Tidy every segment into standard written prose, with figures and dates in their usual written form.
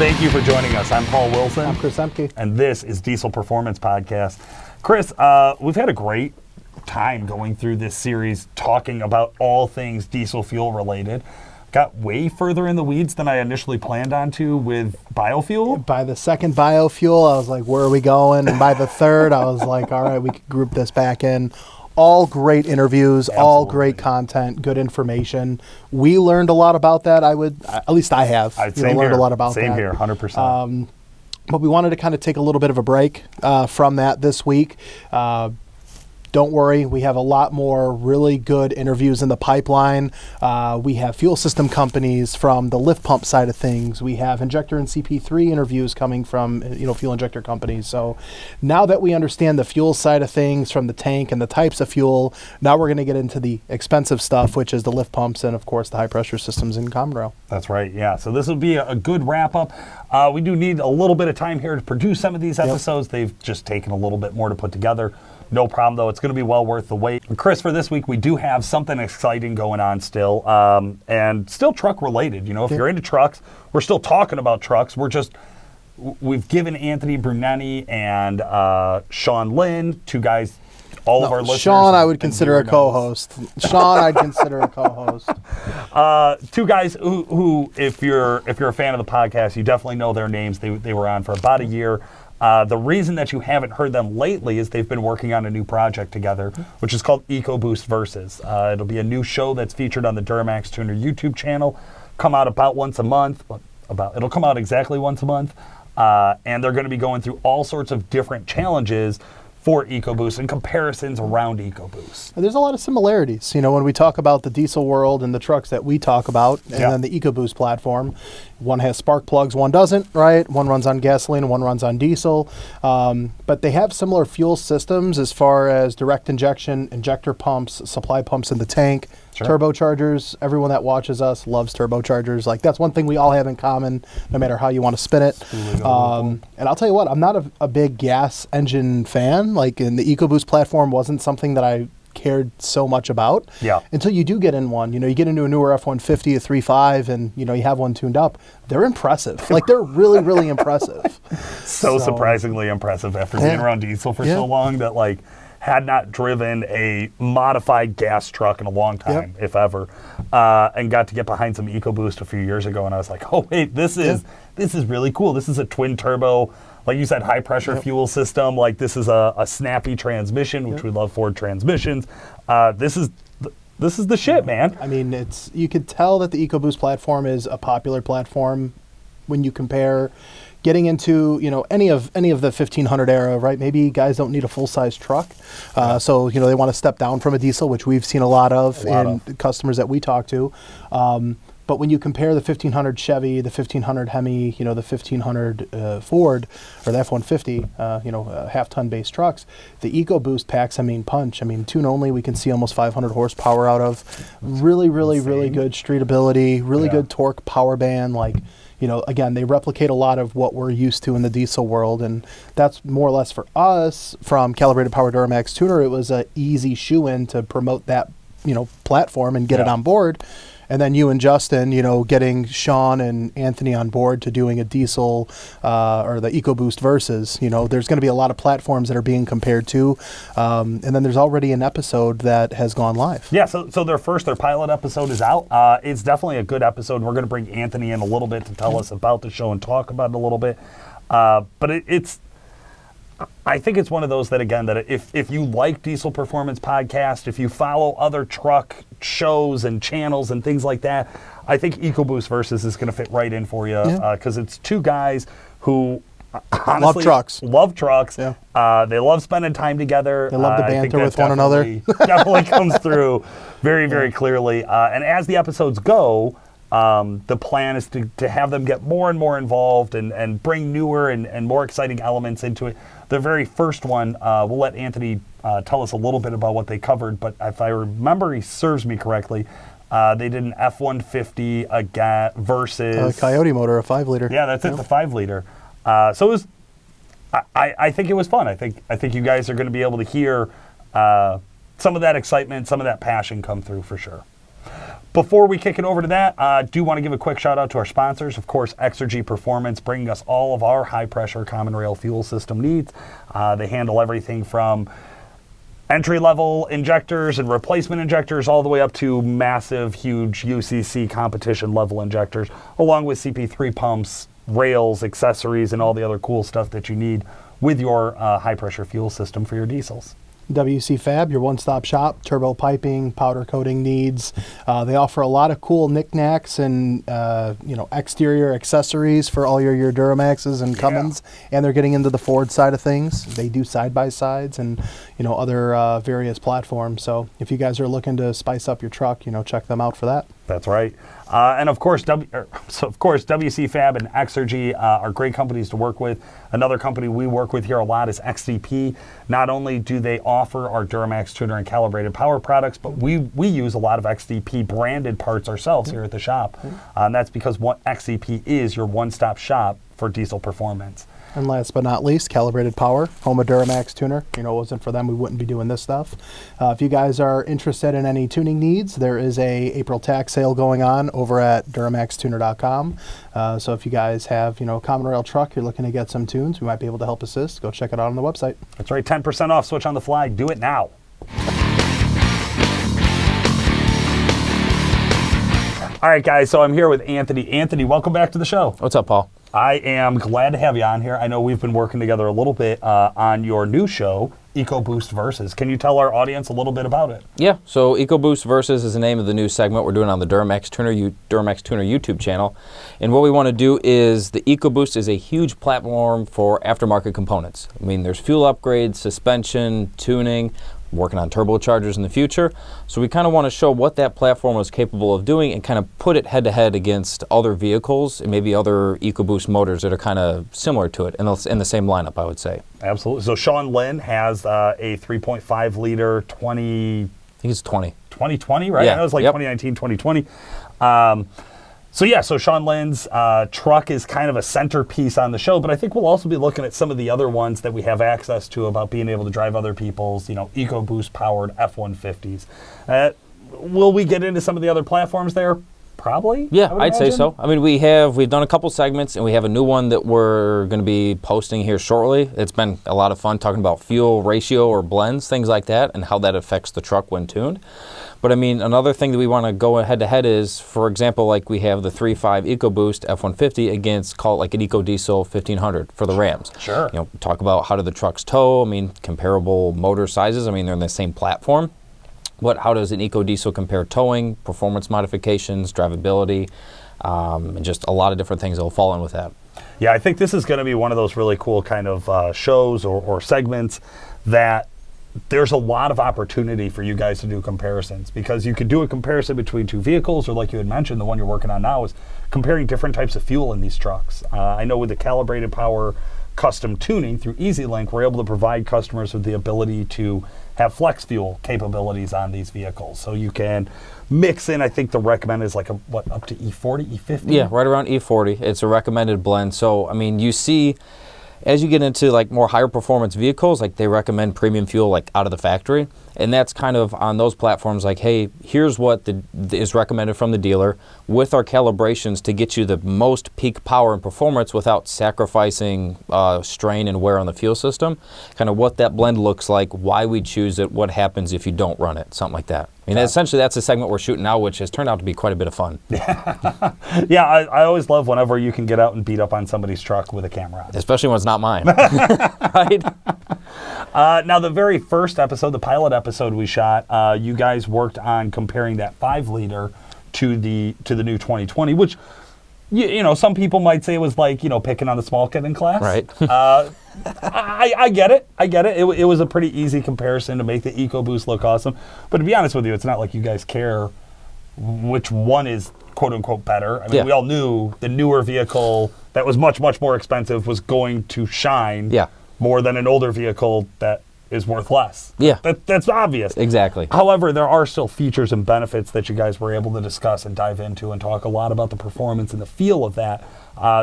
Thank you for joining us. I'm Paul Wilson. I'm Chris Emke. And this is Diesel Performance Podcast. Chris, we've had a great time going through this series talking about all things diesel fuel related. Got way further in the weeds than I initially planned on to with biofuel. By the second biofuel, I was like, where are we going? And by the third, I was like, all right, we could group this back in. All great interviews, all great content, good information. We learned a lot about that. At least I have. Learned a lot about that. Same here, 100%. But we wanted to kind of take a little bit of a break from that this week. Don't worry, we have a lot more really good interviews in the pipeline. We have fuel system companies from the lift pump side of things. We have injector and CP3 interviews coming from fuel injector companies. So now that we understand the fuel side of things from the tank and the types of fuel, now we're going to get into the expensive stuff, which is the lift pumps and, of course, the high pressure systems in common rail. That's right, yeah. So this will be a good wrap up. We do need a little bit of time here to produce some of these episodes. Yep. They've just taken a little bit more to put together. No problem, though. It's going to be well worth the wait. And Chris, for this week, we do have something exciting going on still, and still truck-related. If you're into trucks, we're still talking about trucks. We've given Anthony Brunetti and Sean Lynn, two guys, all of our listeners. Sean, I would consider a co-host. Sean, I'd consider a co-host. Two guys who, if you're a fan of the podcast, you definitely know their names. They were on for about a year. The reason that you haven't heard them lately is they've been working on a new project together, which is called Ecoboost Versus. It'll be a new show that's featured on the Duramaxtuner YouTube channel, come out about once a month. It'll come out exactly once a month, and they're going to be going through all sorts of different challenges for Ecoboost and comparisons around Ecoboost. There's a lot of similarities. When we talk about the diesel world and the trucks that we talk about, and then the Ecoboost platform, one has spark plugs, one doesn't, right? One runs on gasoline, one runs on diesel. But they have similar fuel systems as far as direct injection, injector pumps, supply pumps in the tank, turbochargers. Everyone that watches us loves turbochargers. Like, that's one thing we all have in common, no matter how you want to spin it. And I'll tell you what, I'm not a big gas engine fan. Like, in the Ecoboost platform wasn't something that I cared so much about until you do get in one. You get into a newer F-150, a 3.5, and you have one tuned up. They're impressive. Like, they're really, really impressive. So surprisingly impressive after being around diesel for so long that, like, had not driven a modified gas truck in a long time, if ever, and got to get behind some Ecoboost a few years ago, and I was like, oh wait, this is really cool. This is a twin turbo, like you said, high pressure fuel system. Like, this is a snappy transmission, which we love Ford transmissions. This is the shit, man. I mean, you could tell that the Ecoboost platform is a popular platform when you compare getting into any of the 1500 era, right? Maybe guys don't need a full size truck, so they want to step down from a diesel, which we've seen a lot of in customers that we talk to. But when you compare the 1500 Chevy, the 1500 Hemi, the 1500 Ford, or the F-150, half-ton base trucks, the Ecoboost packs, punch. Tune only, we can see almost 500 horsepower out of. Really, really, really good street ability, really good torque power band. Like, again, they replicate a lot of what we're used to in the diesel world, and that's more or less for us from Calibrated Power Duramaxtuner. It was an easy shoe-in to promote that, platform and get it on board. And then you and Justin, getting Sean and Anthony on board to doing a diesel or the Ecoboost Versus. There's going to be a lot of platforms that are being compared to. And then there's already an episode that has gone live. Yeah, so their pilot episode is out. It's definitely a good episode. We're going to bring Anthony in a little bit to tell us about the show and talk about it a little bit. But I think it's one of those that, again, that if you like Diesel Performance Podcast, if you follow other truck shows and channels and things like that, I think Ecoboost Versus is going to fit right in for you, because it's two guys who honestly love trucks. Yeah. They love spending time together. They love the banter with one another. Definitely comes through very, very clearly. And as the episodes go, the plan is to have them get more and more involved and bring newer and more exciting elements into it. The very first one, we'll let Anthony tell us a little bit about what they covered, but if I remember, he serves me correctly, they did an F-150 versus... a Coyote motor, a 5-liter. Yeah, that's it, the 5-liter. So it was... I think it was fun. I think you guys are going to be able to hear some of that excitement, some of that passion come through for sure. Before we kick it over to that, I do want to give a quick shout out to our sponsors. Of course, Exergy Performance, bringing us all of our high-pressure common rail fuel system needs. They handle everything from entry-level injectors and replacement injectors all the way up to massive, huge UCC competition-level injectors, along with CP3 pumps, rails, accessories, and all the other cool stuff that you need with your high-pressure fuel system for your diesels. WC Fab, your one-stop shop, turbo piping, powder coating needs. They offer a lot of cool knickknacks and exterior accessories for all your Duramaxes and Cummins, and they're getting into the Ford side of things. They do side-by-sides and other various platforms. So if you guys are looking to spice up your truck, check them out for that. That's right. And of course, WC Fab and Exergy are great companies to work with. Another company we work with here a lot is XDP. Not only do they offer our Duramaxtuner and calibrated power products, but we use a lot of XDP branded parts ourselves here at the shop. And that's because XDP is your one-stop shop for diesel performance. And last but not least, Calibrated Power, home of Duramaxtuner. It wasn't for them, we wouldn't be doing this stuff. If you guys are interested in any tuning needs, there is a April tax sale going on over at Duramaxtuner.com. So if you guys have, a common rail truck, you're looking to get some tunes, we might be able to help assist. Go check it out on the website. That's right, 10% off, switch on the fly, do it now. All right, guys, so I'm here with Anthony. Anthony, welcome back to the show. What's up, Paul? I am glad to have you on here. I know we've been working together a little bit on your new show, Ecoboost Versus. Can you tell our audience a little bit about it? Yeah, so Ecoboost Versus is the name of the new segment we're doing on the Duramaxtuner YouTube channel. And what we want to do is, the Ecoboost is a huge platform for aftermarket components. I mean, there's fuel upgrades, suspension, tuning, working on turbochargers in the future. So we kind of want to show what that platform is capable of doing and kind of put it head-to-head against other vehicles and maybe other Ecoboost motors that are kind of similar to it in the same lineup, I would say. Absolutely. So Sean Lynn has a 3.5 liter 20... I think it's 2020, right? Yeah. It was like 2019, 2020. So Sean Lynn's truck is kind of a centerpiece on the show, but I think we'll also be looking at some of the other ones that we have access to about being able to drive other people's, EcoBoost powered F-150s. Will we get into some of the other platforms there? Probably. Yeah, I'd say so. I mean, we've done a couple segments, and we have a new one that we're going to be posting here shortly. It's been a lot of fun talking about fuel ratio or blends, things like that, and how that affects the truck when tuned. But I mean, another thing that we want to go head-to-head is, for example, like we have the 3.5 EcoBoost F-150 against, call it like an EcoDiesel 1500 for the Rams. Sure. Talk about how do the trucks tow. I mean, comparable motor sizes. I mean, they're in the same platform. But how does an EcoDiesel compare towing, performance modifications, drivability, and just a lot of different things that will fall in with that. Yeah, I think this is going to be one of those really cool kind of shows or segments that there's a lot of opportunity for you guys to do comparisons, because you could do a comparison between two vehicles, or like you had mentioned, the one you're working on now is comparing different types of fuel in these trucks. I know with the calibrated power custom tuning through EasyLink, we're able to provide customers with the ability to have flex fuel capabilities on these vehicles. So you can mix in, I think the recommended is like up to E40, E50? Yeah, right around E40. It's a recommended blend. So, I mean, you see, as you get into like more higher performance vehicles, like they recommend premium fuel like out of the factory. And that's kind of on those platforms like, hey, here's what is recommended from the dealer with our calibrations to get you the most peak power and performance without sacrificing strain and wear on the fuel system. Kind of what that blend looks like, why we choose it, what happens if you don't run it, something like that. I mean, essentially that's the segment we're shooting now, which has turned out to be quite a bit of fun. Yeah, I always love whenever you can get out and beat up on somebody's truck with a camera on. Especially when it's not mine. Right? Now, the very first episode, the pilot episode we shot, you guys worked on comparing that 5-liter to the new 2020, which, you know, some people might say it was like, you know, picking on the small kid in class. Right. I get it. It was a pretty easy comparison to make the EcoBoost look awesome. But to be honest with you, it's not like you guys care which one is quote unquote better. I mean, we all knew the newer vehicle that was much, much more expensive was going to shine more than an older vehicle that is worth less. Yeah. That's obvious. Exactly. However, there are still features and benefits that you guys were able to discuss and dive into and talk a lot about the performance and the feel of that.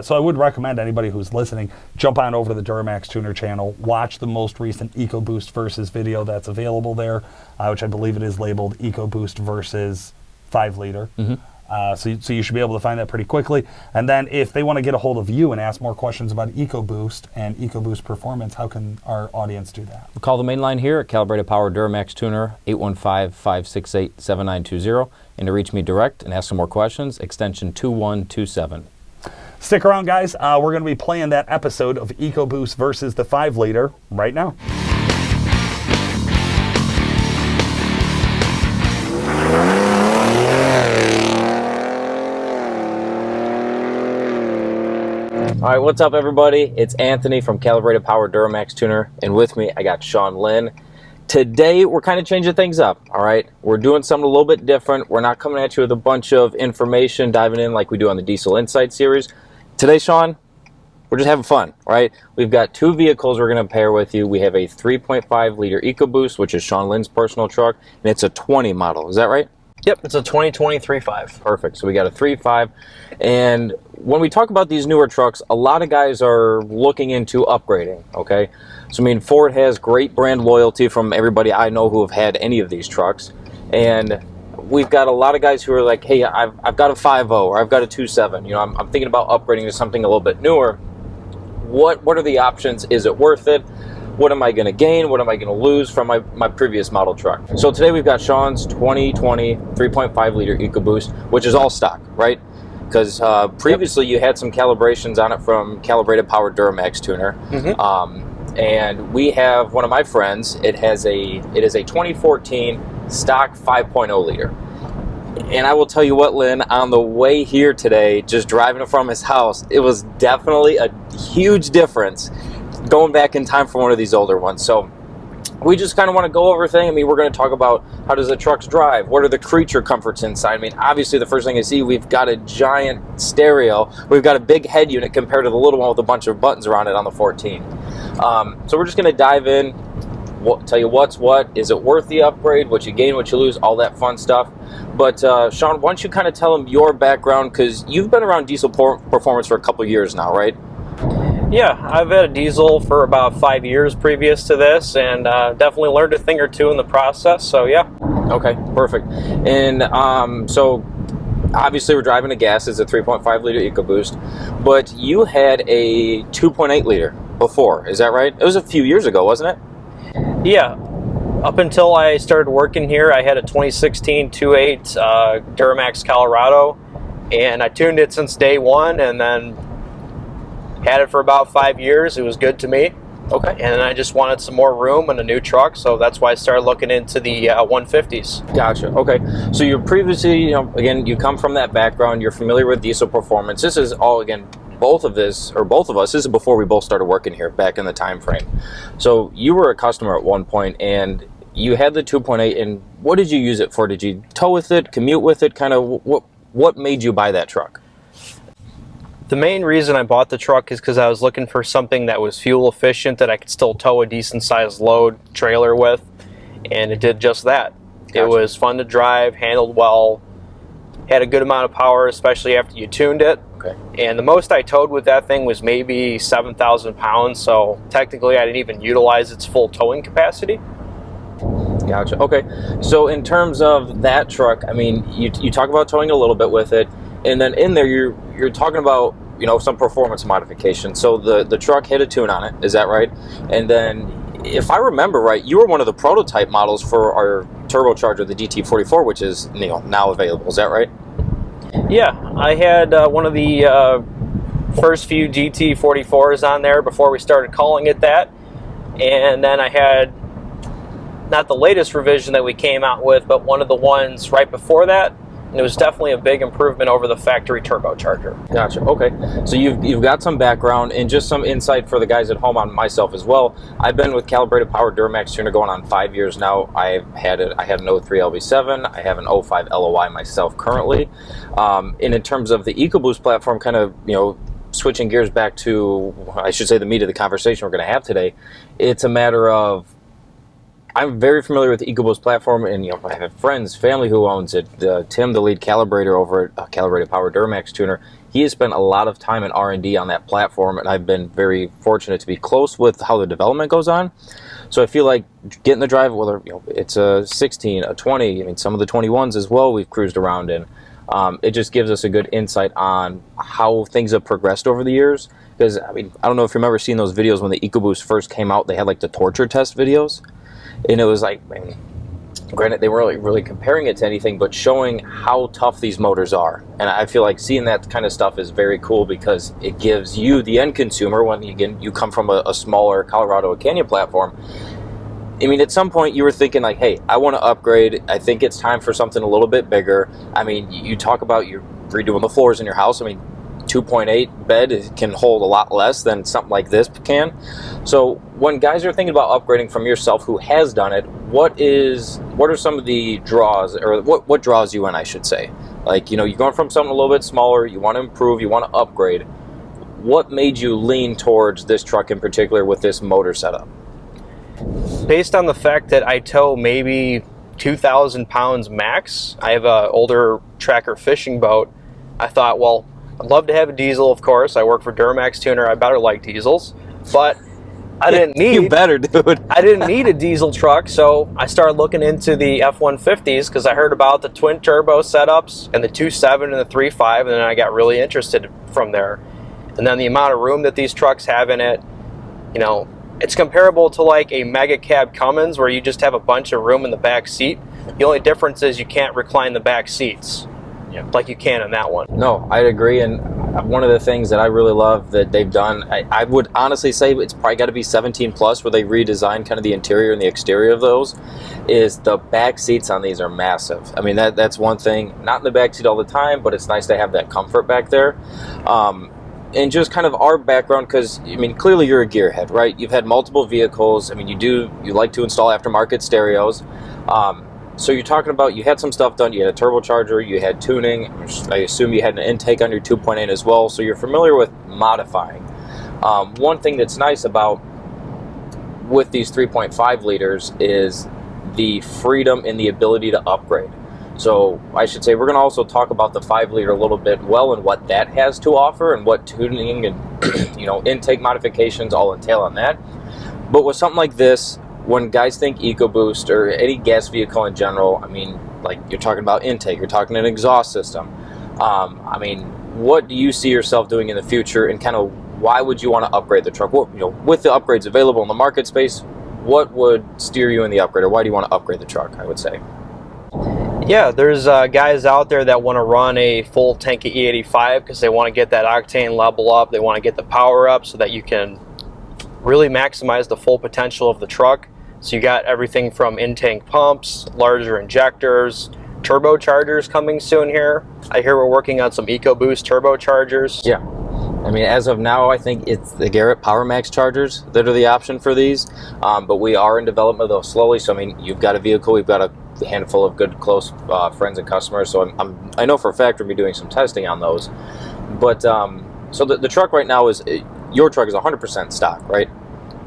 So I would recommend anybody who's listening, jump on over to the Duramaxtuner channel, watch the most recent EcoBoost Versus video that's available there, which I believe it is labeled EcoBoost Versus 5 liter. So you should be able to find that pretty quickly. And then if they want to get a hold of you and ask more questions about EcoBoost and EcoBoost performance, how can our audience do that? Call the main line here at Calibrated Power Duramaxtuner, 815-568-7920. And to reach me direct and ask some more questions, extension 2127. Stick around, guys. We're going to be playing that episode of EcoBoost versus the 5 liter right now. All right, what's up, everybody? It's Anthony from Calibrated Power Duramaxtuner, and with me, I got Sean Lynn. Today, we're kind of changing things up, all right? We're doing something a little bit different. We're not coming at you with a bunch of information, diving in like we do on the Diesel Insight series. Today, Sean, we're just having fun, right? We've got 2 vehicles we're going to pair with you. We have a 3.5 liter EcoBoost, which is Sean Lynn's personal truck, and it's a 20 model. Is that right? Yep, it's a 2023 3.5. Perfect. So we got a 3.5. And when we talk about these newer trucks, a lot of guys are looking into upgrading, okay? So, I mean, Ford has great brand loyalty from everybody I know who have had any of these trucks. And we've got a lot of guys who are like, hey, I've got a 5.0 or I've got a 2.7. You know, I'm thinking about upgrading to something a little bit newer. What are the options? Is it worth it? What am I going to gain? What am I going to lose from my previous model truck? So today we've got Sean's 2020 3.5 liter EcoBoost, which is all stock, right? Because previously you had some calibrations on it from Calibrated Power Duramaxtuner. And we have one of my friends, it is a 2014 stock 5.0 liter. And I will tell you what, Lynn, on the way here today, just driving it from his house, it was definitely a huge difference going back in time for one of these older ones. So we just kind of want to go over everything. I mean, we're going to talk about how does the trucks drive? What are the creature comforts inside? I mean, obviously the first thing you see, we've got a giant stereo. We've got a big head unit compared to the little one with a bunch of buttons around it on the 14. So we're just going to dive in, tell you what's what, is it worth the upgrade, what you gain, what you lose, all that fun stuff. But Sean, why don't you kind of tell them your background, because you've been around diesel performance for a couple years now, right? Yeah, I've had a diesel for about 5 years previous to this, and definitely learned a thing or two in the process, so yeah. Okay, perfect. And so obviously we're driving a gas, it's a 3.5 liter EcoBoost, but you had a 2.8 liter before, is that right? It was a few years ago, wasn't it? Yeah, up until I started working here, I had a 2016 2.8 Duramax Colorado, and I tuned it since day one, and then had it for about 5 years. It was good to me. Okay. And then I just wanted some more room and a new truck, so that's why I started looking into the 150s. Gotcha. Okay. So you're previously, you know, again, you come from that background. You're familiar with diesel performance. This is all, again, both of us, this is before we both started working here back in the time frame. So you were a customer at one point, and you had the 2.8, and what did you use it for? Did you tow with it, commute with it? Kind of what made you buy that truck? The main reason I bought the truck is because I was looking for something that was fuel efficient, that I could still tow a decent sized load trailer with, and it did just that. Gotcha. It was fun to drive, handled well, had a good amount of power, especially after you tuned it. Okay. And the most I towed with that thing was maybe 7,000 pounds, so technically I didn't even utilize its full towing capacity. Gotcha. Okay. So in terms of that truck, I mean, you talk about towing a little bit with it, and then in there you're talking about, you know, some performance modification. So the truck hit a tune on it, is that right? And then, if I remember right, you were one of the prototype models for our turbocharger, the DT44, which is, you know, now available. Is that right? Yeah, I had one of the first few DT44s on there before we started calling it that, and then I had not the latest revision that we came out with, but one of the ones right before that. And it was definitely a big improvement over the factory turbocharger. Gotcha. Okay. So you've got some background and just some insight for the guys at home on myself as well. I've been with Calibrated Power Duramaxtuner going on 5 years now. I had an 03 LV7. I have an 05 LOI myself currently. And in terms of the EcoBoost platform, kind of, you know, switching gears back to, I should say, the meat of the conversation we're going to have today, it's a matter of, I'm very familiar with the Ecoboost platform, and you know, I have friends, family who owns it. Tim, the lead calibrator over at Calibrated Power Duramaxtuner, he has spent a lot of time in R&D on that platform, and I've been very fortunate to be close with how the development goes on. So I feel like getting the drive, whether it's a 16, a 20, I mean some of the 21s as well we've cruised around in, it just gives us a good insight on how things have progressed over the years. Because I mean, I don't know if you remember seeing those videos when the Ecoboost first came out. They had like the torture test videos, and it was like, I mean, granted, they weren't really comparing it to anything, but showing how tough these motors are. And I feel like seeing that kind of stuff is very cool because it gives you, the end consumer, when again you come from a smaller Colorado or Canyon platform, I mean, at some point you were thinking like, hey, I want to upgrade. I think it's time for something a little bit bigger. I mean, you talk about you're redoing the floors in your house. I mean, 2.8 bed can hold a lot less than something like this can. So when guys are thinking about upgrading from yourself who has done it, what are some of the draws, or what draws you in, I should say? Like, you're going from something a little bit smaller, you want to improve, you want to upgrade. What made you lean towards this truck in particular with this motor setup? Based on the fact that I tow maybe 2,000 pounds max, I have an older tracker fishing boat. I thought, well, I'd love to have a diesel, of course. I work for Duramaxtuner. I better like diesels. But I didn't need... You better, dude. I didn't need a diesel truck, so I started looking into the F-150s because I heard about the twin turbo setups and the 2.7 and the 3.5, and then I got really interested from there. And then the amount of room that these trucks have in it, it's comparable to like a mega cab Cummins where you just have a bunch of room in the back seat. The only difference is you can't recline the back seats. Yeah, like you can in that one. No, I'd agree, and one of the things that I really love that they've done, I would honestly say it's probably got to be 17 plus, where they redesigned kind of the interior and the exterior of those, is the back seats on these are massive. I mean, that's one thing, not in the back seat all the time, but it's nice to have that comfort back there. And just kind of our background, because I mean, clearly you're a gearhead, right? You've had multiple vehicles. I mean, you like to install aftermarket stereos. So you're talking about, you had some stuff done, you had a turbocharger, you had tuning, I assume you had an intake on your 2.8 as well, so you're familiar with modifying. One thing that's nice about with these 3.5 liters is the freedom and the ability to upgrade. So I should say we're going to also talk about the 5 liter a little bit and what that has to offer and what tuning and intake modifications all entail on that. But with something like this, when guys think Ecoboost or any gas vehicle in general, I mean, like you're talking about intake, you're talking an exhaust system. I mean, what do you see yourself doing in the future, and kind of why would you want to upgrade the truck? What, with the upgrades available in the market space, what would steer you in the upgrade, or why do you want to upgrade the truck, I would say? Yeah, there's guys out there that want to run a full tank of E85 because they want to get that octane level up, they want to get the power up so that you can really maximize the full potential of the truck. So you got everything from in-tank pumps, larger injectors, turbochargers coming soon here. I hear we're working on some Ecoboost turbochargers. Yeah. I mean, as of now, I think it's the Garrett PowerMax chargers that are the option for these. But we are in development of those slowly. So, I mean, you've got a vehicle, we've got a handful of good, close friends and customers. So I know for a fact we'll be doing some testing on those. But, so the truck right now is, your truck is 100% stock, right?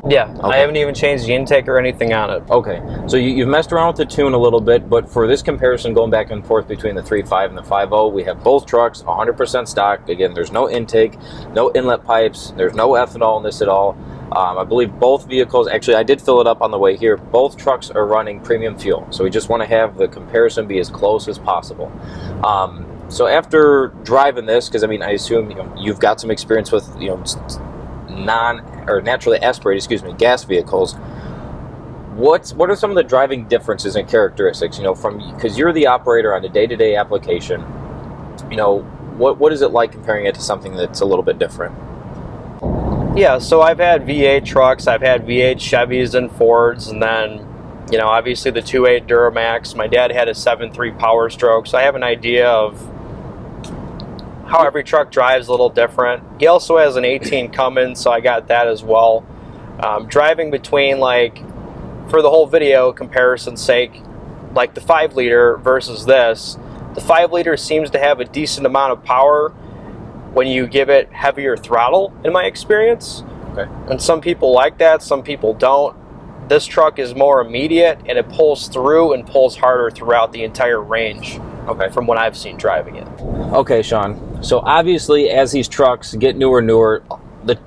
Yeah, okay. I haven't even changed the intake or anything on it. Okay, so you've messed around with the tune a little bit, but for this comparison going back and forth between the 3.5 and the 5.0, we have both trucks 100% stock. Again, there's no intake, no inlet pipes, there's no ethanol in this at all. I believe both vehicles, actually I did fill it up on the way here, both trucks are running premium fuel. So we just want to have the comparison be as close as possible. So after driving this, because I mean, I assume you've got some experience with naturally aspirated, gas vehicles. What are some of the driving differences and characteristics? Because you're the operator on a day-to-day application. What is it like comparing it to something that's a little bit different? Yeah, so I've had V8 trucks, I've had V8 Chevys and Fords, and then obviously the 2.8 Duramax. My dad had a 7.3 Power Stroke, so I have an idea of how every truck drives a little different. He also has an 18 Cummins, so I got that as well. Driving between, for the whole video comparison's sake, like the 5 liter versus this, the 5 liter seems to have a decent amount of power when you give it heavier throttle, in my experience. Okay. And some people like that, some people don't. This truck is more immediate, and it pulls through and pulls harder throughout the entire range. Okay, from what I've seen driving it. Okay, Sean. So obviously, as these trucks get newer,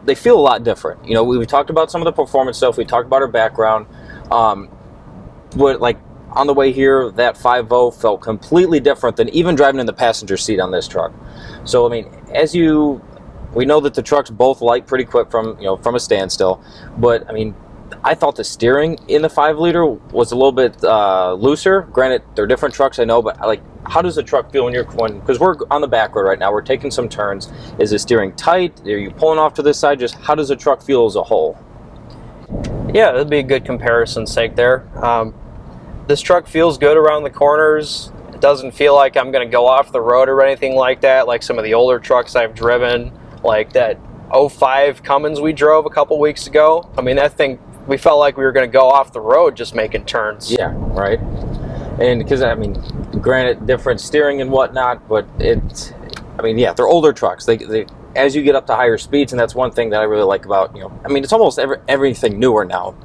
they feel a lot different. We talked about some of the performance stuff. We talked about our background. What, like, on the way here, that 5.0 felt completely different than even driving in the passenger seat on this truck. So, I mean, we know that the trucks both light pretty quick from a standstill, but I mean, I thought the steering in the 5-liter was a little bit looser. Granted, they're different trucks, I know, but like, how does the truck feel because we're on the back road right now, we're taking some turns. Is the steering tight? Are you pulling off to this side? Just how does the truck feel as a whole? Yeah, that'd be a good comparison sake there. This truck feels good around the corners. It doesn't feel like I'm going to go off the road or anything like that, like some of the older trucks I've driven, like that '05 Cummins we drove a couple weeks ago. I mean, that thing, we felt like we were going to go off the road just making turns. Yeah, right. And because, I mean, granted, different steering and whatnot, but I mean, yeah, they're older trucks. They as you get up to higher speeds, and that's one thing that I really like about, I mean, it's almost everything newer now.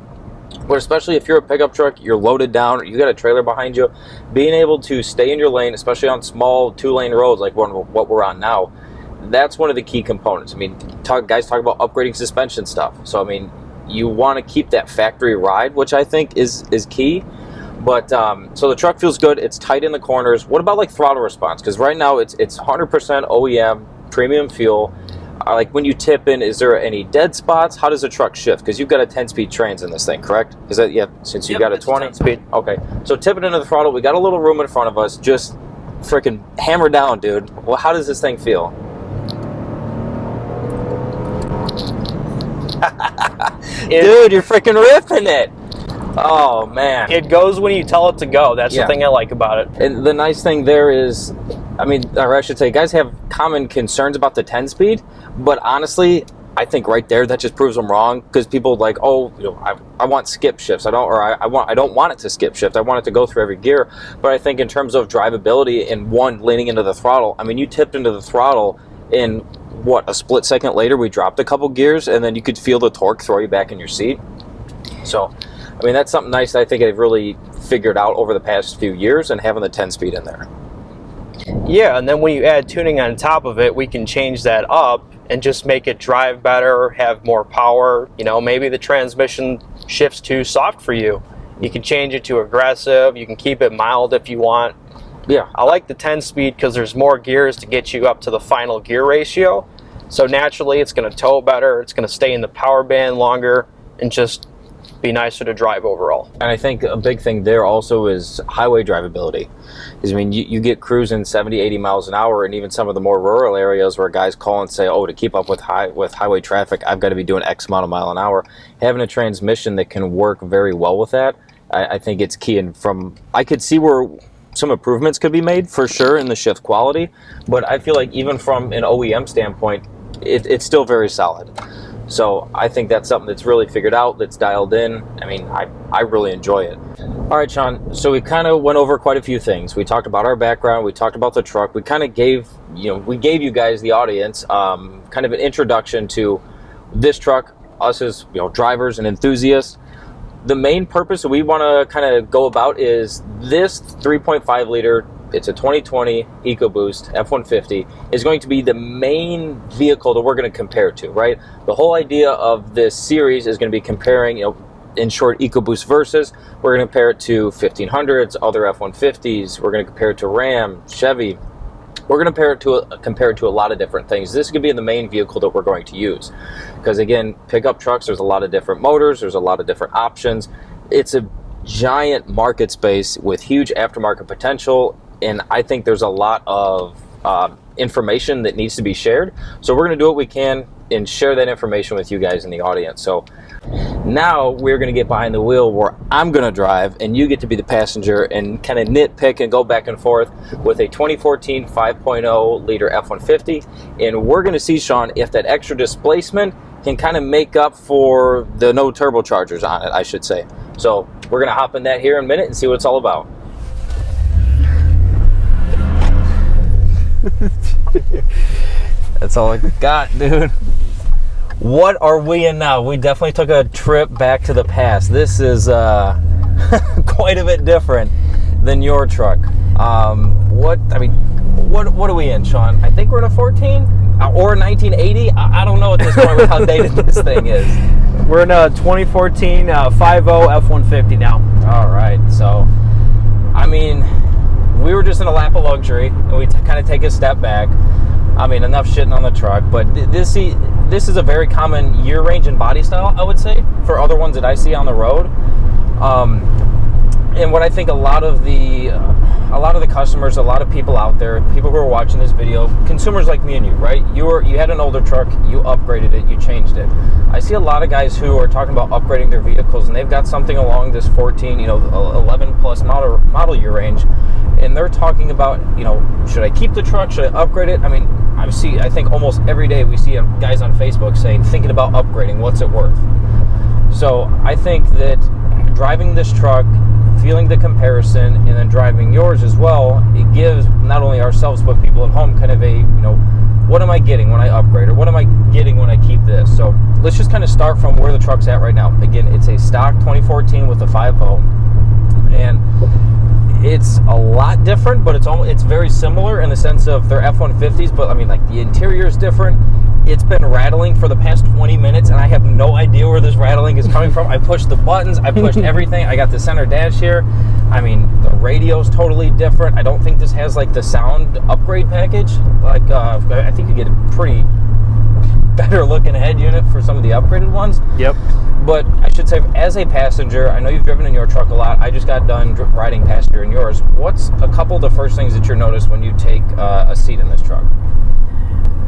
But especially if you're a pickup truck, you're loaded down, or you got a trailer behind you, being able to stay in your lane, especially on small 2-lane roads like what we're on now, that's one of the key components. I mean, guys talk about upgrading suspension stuff. So, I mean, you want to keep that factory ride, which I think is key. But, so the truck feels good. It's tight in the corners. What about, like, throttle response? Because right now it's 100% OEM, premium fuel. Like, when you tip in, is there any dead spots? How does the truck shift? Because you've got a 10-speed trans in this thing, correct? Is that, yeah, since you got a 20? 10-speed. Okay. So tipping into the throttle, we got a little room in front of us. Just freaking hammer down, dude. Well, how does this thing feel? Dude, you're freaking ripping it. Oh, man. It goes when you tell it to go. That's the thing I like about it. And the nice thing there is, I mean, or I should say, guys have common concerns about the 10-speed, but honestly, I think right there that just proves them wrong, because people like, oh, I want skip shifts. I don't want it to skip shift. I want it to go through every gear. But I think in terms of drivability and leaning into the throttle, I mean, you tipped into the throttle in a split second later, we dropped a couple gears, and then you could feel the torque throw you back in your seat. So, I mean, that's something nice that I think they've really figured out over the past few years, and having the 10-speed in there. Yeah, and then when you add tuning on top of it, we can change that up and just make it drive better, have more power. Maybe the transmission shifts too soft for you. You can change it to aggressive. You can keep it mild if you want. Yeah. I like the 10-speed because there's more gears to get you up to the final gear ratio. So naturally, it's going to tow better. It's going to stay in the power band longer and just be nicer to drive overall. And I think a big thing there also is highway drivability. I mean, you get cruising 70, 80 miles an hour, and even some of the more rural areas where guys call and say, oh, to keep up with highway traffic, I've got to be doing X amount of mile an hour. Having a transmission that can work very well with that, I think it's key. And I could see where some improvements could be made for sure in the shift quality, but I feel like even from an OEM standpoint, it's still very solid. So I think that's something that's really figured out, that's dialed in. I mean, I really enjoy it. All right, Sean, so we kind of went over quite a few things. We talked about our background, we talked about the truck, we kind of gave you guys, the audience, kind of an introduction to this truck, us as drivers and enthusiasts. The main purpose that we want to kind of go about is this 3.5 liter, it's a 2020 Ecoboost F-150, is going to be the main vehicle that we're going to compare to, right? The whole idea of this series is going to be comparing, in short, Ecoboost Versus. We're going to compare it to 1500s, other F-150s. We're going to compare it to Ram, Chevy. We're going to compare it to a lot of different things. This is going to be the main vehicle that we're going to use. Because again, pickup trucks, there's a lot of different motors, there's a lot of different options. It's a giant market space with huge aftermarket potential, and I think there's a lot of information that needs to be shared. So we're going to do what we can and share that information with you guys in the audience. So now we're going to get behind the wheel where I'm going to drive and you get to be the passenger and kind of nitpick and go back and forth with a 2014 5.0 liter F-150. And we're going to see, Sean, if that extra displacement can kind of make up for the no turbochargers on it, I should say. So we're going to hop in that here in a minute and see what it's all about. That's all I got, dude. What are we in now? We definitely took a trip back to the past. This is quite a bit different than your truck. What what are we in, Sean? I think we're in a 14 or a 1980. I don't know at this point with how dated this thing is. We're in a 2014 5.0 F-150 now. All right, so I mean, we were just in a lap of luxury, and we kind of take a step back. I mean, enough shitting on the truck, but this is a very common year range and body style, I would say, for other ones that I see on the road. And what I think a lot of the customers, a lot of people out there, people who are watching this video, consumers like me and you, right? You had an older truck, you upgraded it, you changed it. I see a lot of guys who are talking about upgrading their vehicles, and they've got something along this 14, 11 plus model year range, and they're talking about, should I keep the truck? Should I upgrade it? I mean, I think almost every day we see guys on Facebook saying, thinking about upgrading, what's it worth? So I think that driving this truck, feeling the comparison, and then driving yours as well, it gives not only ourselves but people at home kind of a, what am I getting when I upgrade, or what am I getting when I keep this? So let's just kind of start from where the truck's at right now. Again, it's a stock 2014 with a 5.0, and it's a lot different, but it's very similar in the sense of they're F-150s, but I mean, like, the interior is different. It's been rattling for the past 20 minutes, and I have no idea where this rattling is coming from. I pushed the buttons, I pushed everything. I got the center dash here. I mean, the radio's totally different. I don't think this has, like, the sound upgrade package. Like, I think you get a pretty better looking head unit for some of the upgraded ones. Yep. But I should say, as a passenger, I know you've driven in your truck a lot. I just got done riding passenger in yours. What's a couple of the first things that you notice when you take a seat in this truck?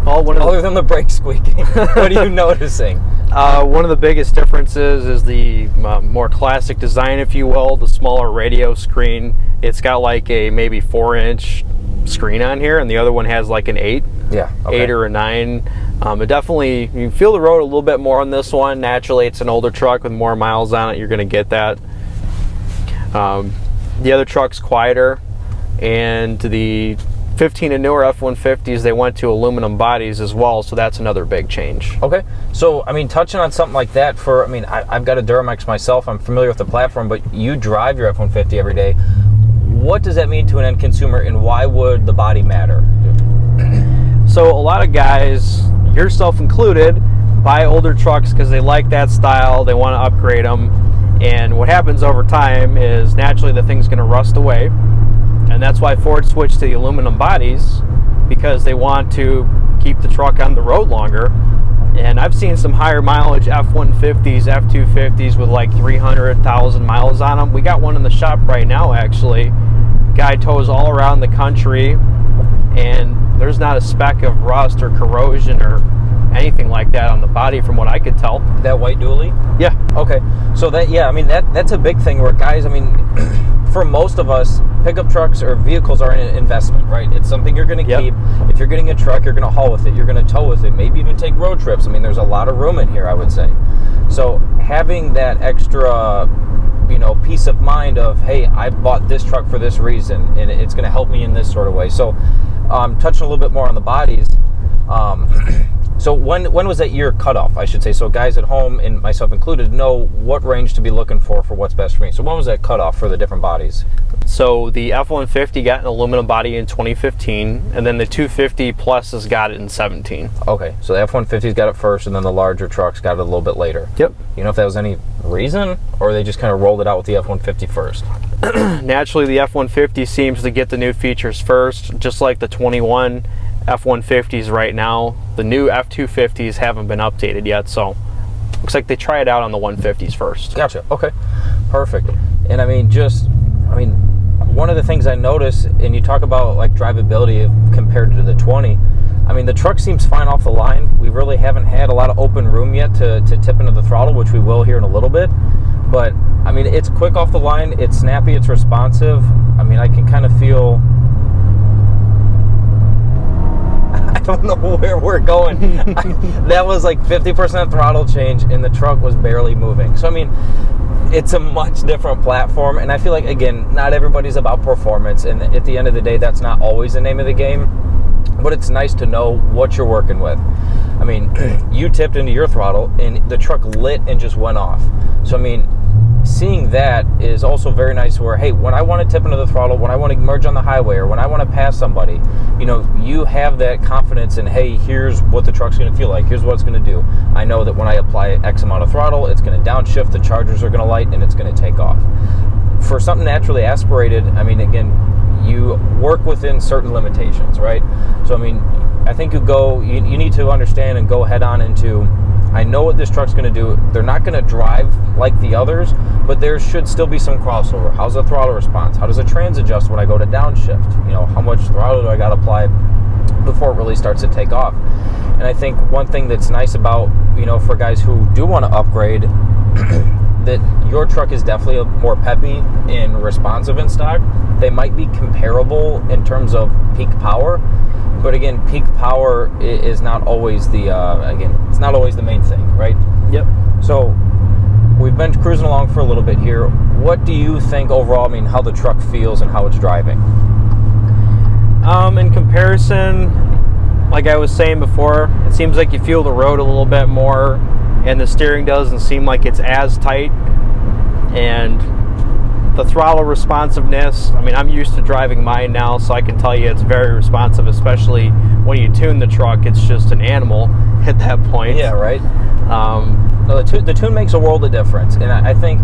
Other than the brake squeaking, what are you noticing? One of the biggest differences is the more classic design, if you will, the smaller radio screen. It's got like a maybe 4-inch screen on here, and the other one has like an 8. Yeah, okay. 8 or a 9. It definitely, you feel the road a little bit more on this one. Naturally, it's an older truck with more miles on it. You're going to get that. The other truck's quieter, and the 15 and newer F-150s, they went to aluminum bodies as well, so that's another big change. Okay, so I mean, touching on something like that, I've got a Duramax myself. I'm familiar with the platform, but you drive your F-150 every day. What does that mean to an end consumer, and why would the body matter? So a lot of guys, yourself included, buy older trucks because they like that style, they want to upgrade them, and what happens over time is naturally the thing's going to rust away, and that's why Ford switched to the aluminum bodies, because they want to keep the truck on the road longer. And I've seen some higher mileage F-150s, F-250s with like 300,000 miles on them. We got one in the shop right now, actually. Guy tows all around the country, and there's not a speck of rust or corrosion or anything like that on the body from what I could tell. That white dually? Yeah. Okay. So that's a big thing where guys, for most of us, pickup trucks or vehicles are an investment, right? It's something you're going to keep. If you're getting a truck, you're going to haul with it. You're going to tow with it. Maybe even take road trips. There's a lot of room in here, I would say. So having that extra, peace of mind of, hey, I bought this truck for this reason, and it's going to help me in this sort of way. So touching a little bit more on the bodies, so when was that year cutoff, I should say? So guys at home, and myself included, know what range to be looking for what's best for me. So when was that cutoff for the different bodies? So the F-150 got an aluminum body in 2015, and then the 250 Plus has got it in 17. Okay, so the F-150's got it first, and then the larger trucks got it a little bit later. Yep. You know if that was any reason, or they just kind of rolled it out with the F-150 first? Naturally, the F-150 seems to get the new features first, just like the 21 F-150s right now. The new F-250s haven't been updated yet, so looks like they try it out on the 150s first. Gotcha. Okay, perfect. And one of the things I notice, and you talk about like drivability compared to the 20, the truck seems fine off the line. We really haven't had a lot of open room yet to tip into the throttle, which we will here in a little bit. But it's quick off the line, it's snappy, it's responsive. I can kind of feel, I don't know where we're going. That was like 50% throttle change, and the truck was barely moving. So it's a much different platform, and I feel like, again, not everybody's about performance, and at the end of the day, that's not always the name of the game, but it's nice to know what you're working with. You tipped into your throttle, and the truck lit and just went off. So, seeing that is also very nice where, hey, when I want to tip into the throttle, when I want to merge on the highway, or when I want to pass somebody, you know, you have that confidence in, hey, here's what the truck's going to feel like, here's what it's going to do. I know that when I apply X amount of throttle, it's going to downshift, the chargers are going to light, and it's going to take off. For something naturally aspirated, I mean, again, you work within certain limitations, right? So, I mean, I think you need to understand and go head on into, I know what this truck's going to do. They're not going to drive like the others, but there should still be some crossover. How's the throttle response? How does the trans adjust when I go to downshift? You know, how much throttle do I got to apply before it really starts to take off? And I think one thing that's nice about, you know, for guys who do want to upgrade, that your truck is definitely more peppy and responsive in stock. They might be comparable in terms of peak power, but again, peak power is not always it's not always the main thing, right? Yep. So we've been cruising along for a little bit here. What do you think overall, I mean, how the truck feels and how it's driving? In comparison, like I was saying before, it seems like you feel the road a little bit more, and the steering doesn't seem like it's as tight. And the throttle responsiveness, I mean, I'm used to driving mine now, so I can tell you it's very responsive, especially when you tune the truck. It's just an animal at that point. Yeah, right. No, the tune makes a world of difference, and I think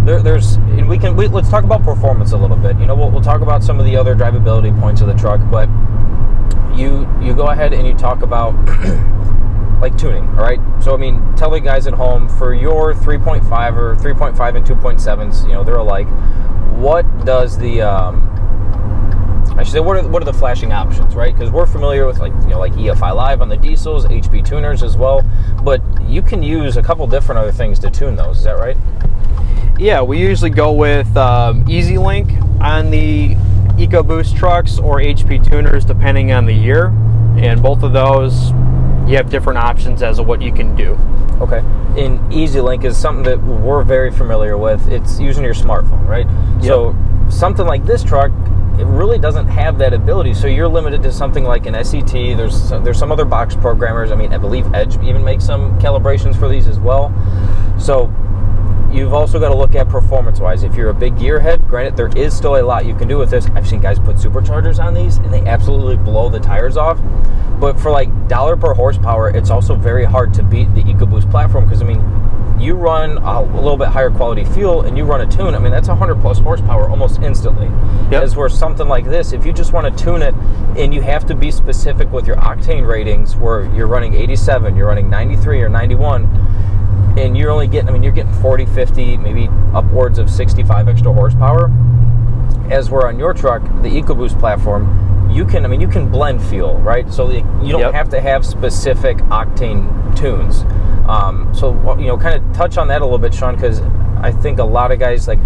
let's talk about performance a little bit. You know, we'll talk about some of the other drivability points of the truck, but you go ahead and you talk about like tuning, all right? So, I mean, tell the guys at home, for your 3.5 or 3.5 and 2.7s, you know, they're alike. What does the, I should say, what are the flashing options, right? Because we're familiar with, like, you know, like EFI Live on the diesels, HP tuners as well, but you can use a couple different other things to tune those, is that right? Yeah, we usually go with Easy Link on the Ecoboost trucks or HP tuners, depending on the year, and both of those, you have different options as to what you can do. Okay. And EasyLink is something that we're very familiar with. It's using your smartphone, right? Yep. So something like this truck, it really doesn't have that ability. So you're limited to something like an SET. There's some other box programmers. I mean, I believe Edge even makes some calibrations for these as well. So you've also got to look at performance-wise. If you're a big gearhead, granted, there is still a lot you can do with this. I've seen guys put superchargers on these, and they absolutely blow the tires off. But for like dollar per horsepower, it's also very hard to beat the Ecoboost platform, because, I mean, you run a little bit higher quality fuel and you run a tune, I mean, that's 100 plus horsepower almost instantly. Yep. As where something like this, if you just want to tune it and you have to be specific with your octane ratings, where you're running 87, you're running 93 or 91, and you're only getting, I mean, you're getting 40, 50, maybe upwards of 65 extra horsepower. As we're on your truck, the Ecoboost platform, you can blend fuel, right? So you don't have to have specific octane tunes. So, you know, kind of touch on that a little bit, Sean, because I think a lot of guys, like,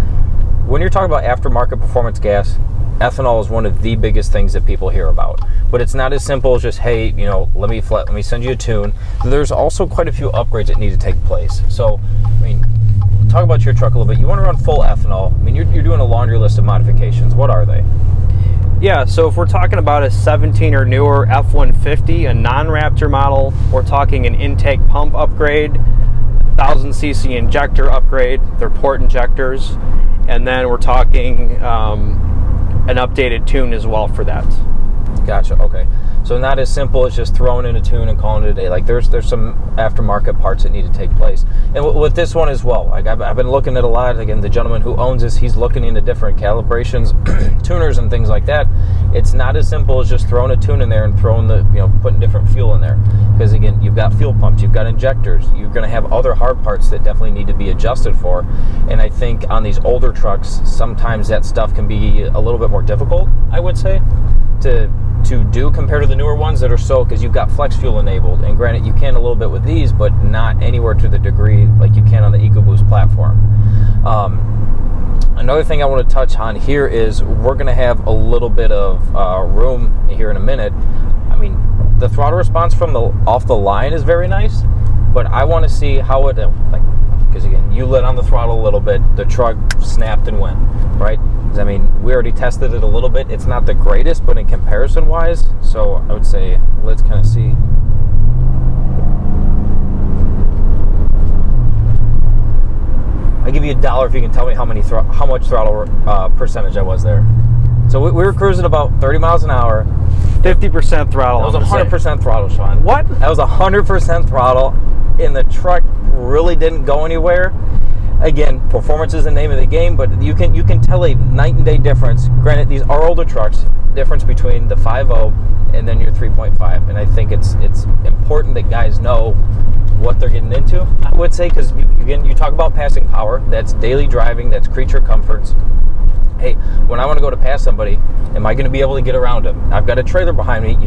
when you're talking about aftermarket performance gas, ethanol is one of the biggest things that people hear about. But it's not as simple as just, hey, you know, let me send you a tune. There's also quite a few upgrades that need to take place. So, I mean, talk about your truck a little bit. You want to run full ethanol. I mean, you're doing a laundry list of modifications. What are they? Yeah, so if we're talking about a 17 or newer F-150, a non-Raptor model, we're talking an intake pump upgrade, 1,000cc injector upgrade, they're port injectors, and then we're talking an updated tune as well for that. Gotcha, okay. So not as simple as just throwing in a tune and calling it a day. Like, there's some aftermarket parts that need to take place. And with this one as well, like, I've been looking at a lot. Again, the gentleman who owns this, he's looking into different calibrations, tuners and things like that. It's not as simple as just throwing a tune in there and putting different fuel in there. Because again, you've got fuel pumps, you've got injectors, you're going to have other hard parts that definitely need to be adjusted for. And I think on these older trucks, sometimes that stuff can be a little bit more difficult, I would say, to do compared to the newer ones that are because you've got flex fuel enabled, and granted you can a little bit with these, but not anywhere to the degree like you can on the Ecoboost platform. Another thing I want to touch on here is we're going to have a little bit of room here in a minute. I mean, the throttle response from off the line is very nice, but I want to see how it, because again, you lit on the throttle a little bit, the truck snapped and went, right? I mean, we already tested it a little bit. It's not the greatest, but in comparison wise, so I would say let's kind of see. I'll give you $1 if you can tell me how much throttle percentage I was there. So we were cruising about 30 miles an hour. 50% throttle. That was 100% throttle, Sean. What? That was 100% throttle, and the truck really didn't go anywhere. Again, performance is the name of the game, but you can tell a night and day difference. Granted, these are older trucks. Difference between the 5.0 and then your 3.5, and I think it's important that guys know what they're getting into. I would say, because you talk about passing power. That's daily driving. That's creature comforts. Hey, when I want to go to pass somebody, am I going to be able to get around them? I've got a trailer behind me.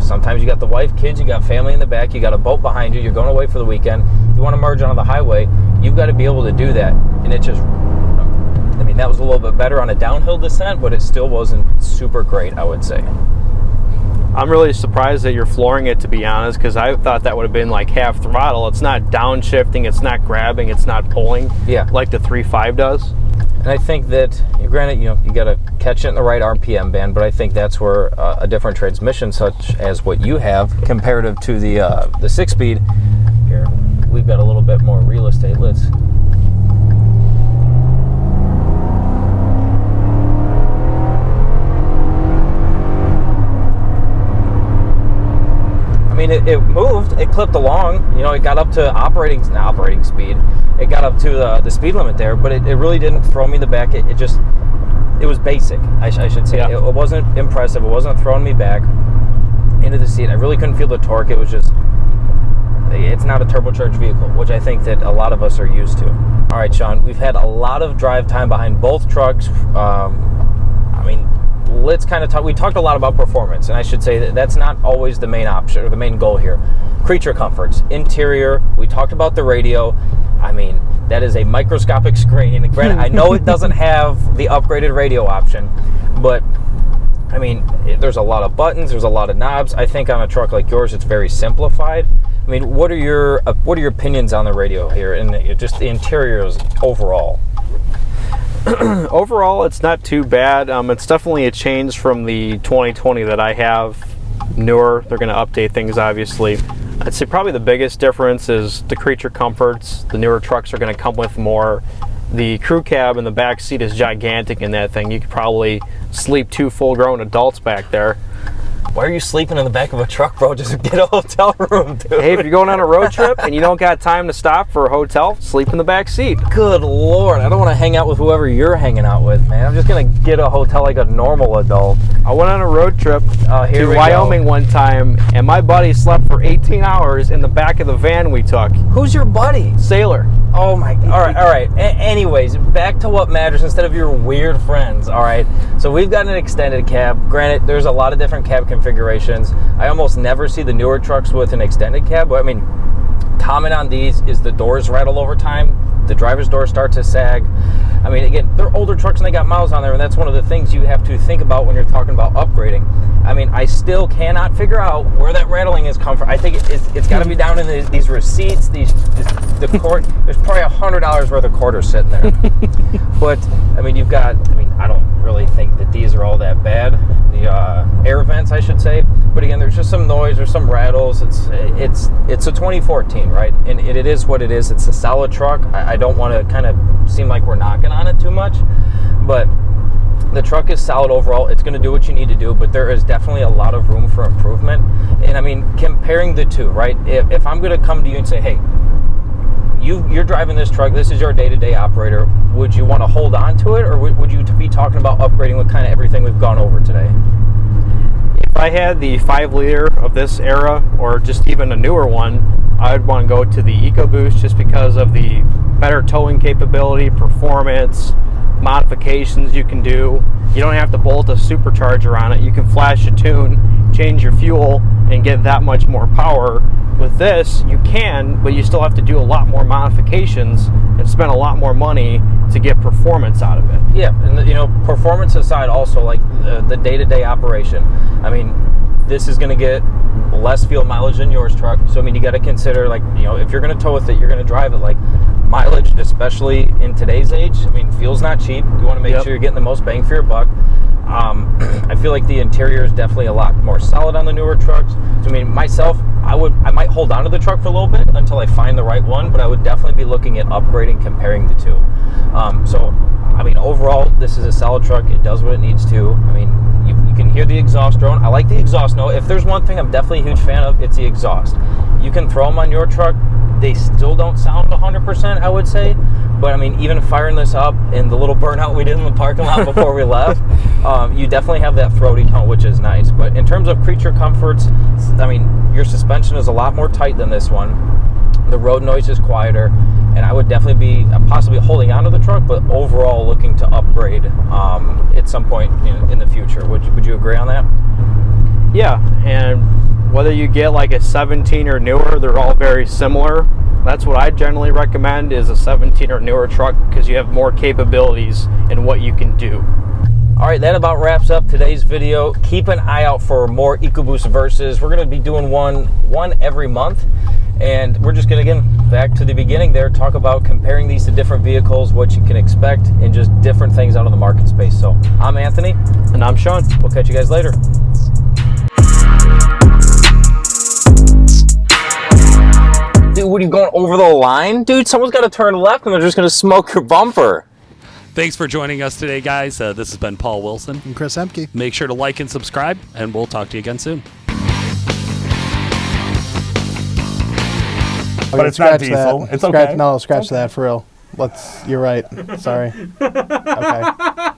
Sometimes you got the wife, kids, you got family in the back, you got a boat behind you, you're going away for the weekend, you want to merge onto the highway, you've got to be able to do that. And it just, I mean, that was a little bit better on a downhill descent, but it still wasn't super great, I would say. I'm really surprised that you're flooring it, to be honest, because I thought that would have been like half throttle. It's not downshifting, it's not grabbing, it's not pulling, like the 3.5 does. And I think that, granted, you got to catch it in the right RPM band, but I think that's where a different transmission, such as what you have, comparative to the 6-speed. Here, we've got a little bit more real estate. Let's. I mean, it moved, it clipped along, it got up to operating speed. It got up to the speed limit there, but it really didn't throw me in the back. It was basic, I should say. Yeah. It wasn't impressive. It wasn't throwing me back into the seat. I really couldn't feel the torque. It was just, it's not a turbocharged vehicle, which I think that a lot of us are used to. All right, Sean, we've had a lot of drive time behind both trucks. Let's kind of talk. We talked a lot about performance, and I should say that's not always the main option or the main goal here. Creature comforts, interior. We talked about the radio. I mean, that is a microscopic screen. Granted, I know it doesn't have the upgraded radio option, but I mean, there's a lot of buttons. There's a lot of knobs. I think on a truck like yours, it's very simplified. I mean, what are your opinions on the radio here and just the interiors overall? Overall, it's not too bad. It's definitely a change from the 2020 that I have. Newer, they're going to update things, obviously. I'd say probably the biggest difference is the creature comforts. The newer trucks are going to come with more. The crew cab in the back seat is gigantic in that thing. You could probably sleep 2 full-grown adults back there. Why are you sleeping in the back of a truck, bro? Just get a hotel room, dude. Hey, if you're going on a road trip and you don't got time to stop for a hotel, sleep in the back seat. Good Lord. I don't want to hang out with whoever you're hanging out with, man. I'm just going to get a hotel like a normal adult. I went on a road trip to Wyoming one time, and my buddy slept for 18 hours in the back of the van we took. Who's your buddy? Sailor. Oh, my. All right. Anyways, back to what matters instead of your weird friends, all right? So we've got an extended cab. Granted, there's a lot of different cab configurations. I almost never see the newer trucks with an extended cab. But I mean, common on these is the doors rattle over time. The driver's door starts to sag. I mean, again, they're older trucks and they got miles on there, and that's one of the things you have to think about when you're talking about upgrading. I mean, I still cannot figure out where that rattling is come from. I think it's got to be down in these receipts, the cord. There's probably $100 worth of quarters sitting there. But I mean, I don't really think that these are all that bad. The air vents, I should say. But again, there's just some noise, there's some rattles. It's a 2014, right? And it is what it is. It's a solid truck. I don't want to kind of seem like we're knocking on it too much, but the truck is solid overall. It's going to do what you need to do, but there is definitely a lot of room for improvement. And I mean, comparing the two, right? If I'm going to come to you and say, hey, you're driving this truck, this is your day-to-day operator, would you want to hold on to it, or would you be talking about upgrading with kind of everything we've gone over today? If I had the 5-liter of this era, or just even a newer one, I'd want to go to the Ecoboost just because of the better towing capability, performance, modifications you can do. You don't have to bolt a supercharger on it. You can flash a tune, change your fuel, and get that much more power. With this, you can, but you still have to do a lot more modifications and spend a lot more money to get performance out of it. Yeah, and performance aside, also like the day-to-day operation. I mean, this is going to get less fuel mileage than yours truck. So I mean, you got to consider, like, if you're going to tow with it, you're going to drive it. Like, mileage, especially in today's age, I mean, fuel's not cheap. You want to make sure you're getting the most bang for your buck. I feel like the interior is definitely a lot more solid on the newer trucks. So I mean, myself, I might hold on to the truck for a little bit until I find the right one, but I would definitely be looking at upgrading, comparing the two. So, I mean, overall, this is a solid truck. It does what it needs to. I mean, you can hear the exhaust drone. I like the exhaust note. If there's one thing I'm definitely a huge fan of, it's the exhaust. You can throw them on your truck. They still don't sound 100%, I would say. But, I mean, even firing this up and the little burnout we did in the parking lot before we left, you definitely have that throaty tone, which is nice. But in terms of creature comforts, I mean, your suspension is a lot more tight than this one. The road noise is quieter, and I would definitely be possibly holding on to the truck, but overall looking to upgrade at some point in the future. Would you agree on that? Yeah, and whether you get like a 17 or newer, they're all very similar. That's what I generally recommend, is a 17 or newer truck, because you have more capabilities in what you can do. All right, that about wraps up today's video. Keep an eye out for more Ecoboost Versus. We're going to be doing one every month. And we're just going to, again, back to the beginning there, talk about comparing these to different vehicles, what you can expect, and just different things out of the market space. So I'm Anthony. And I'm Sean. We'll catch you guys later. Dude, what are you going over the line? Dude, someone's got to turn left and they're just going to smoke your bumper. Thanks for joining us today, guys. This has been Paul Wilson. And Chris Emke. Make sure to like and subscribe, and we'll talk to you again soon. But it's not diesel. It's okay. No, scratch that for real. You're right. Sorry. Okay.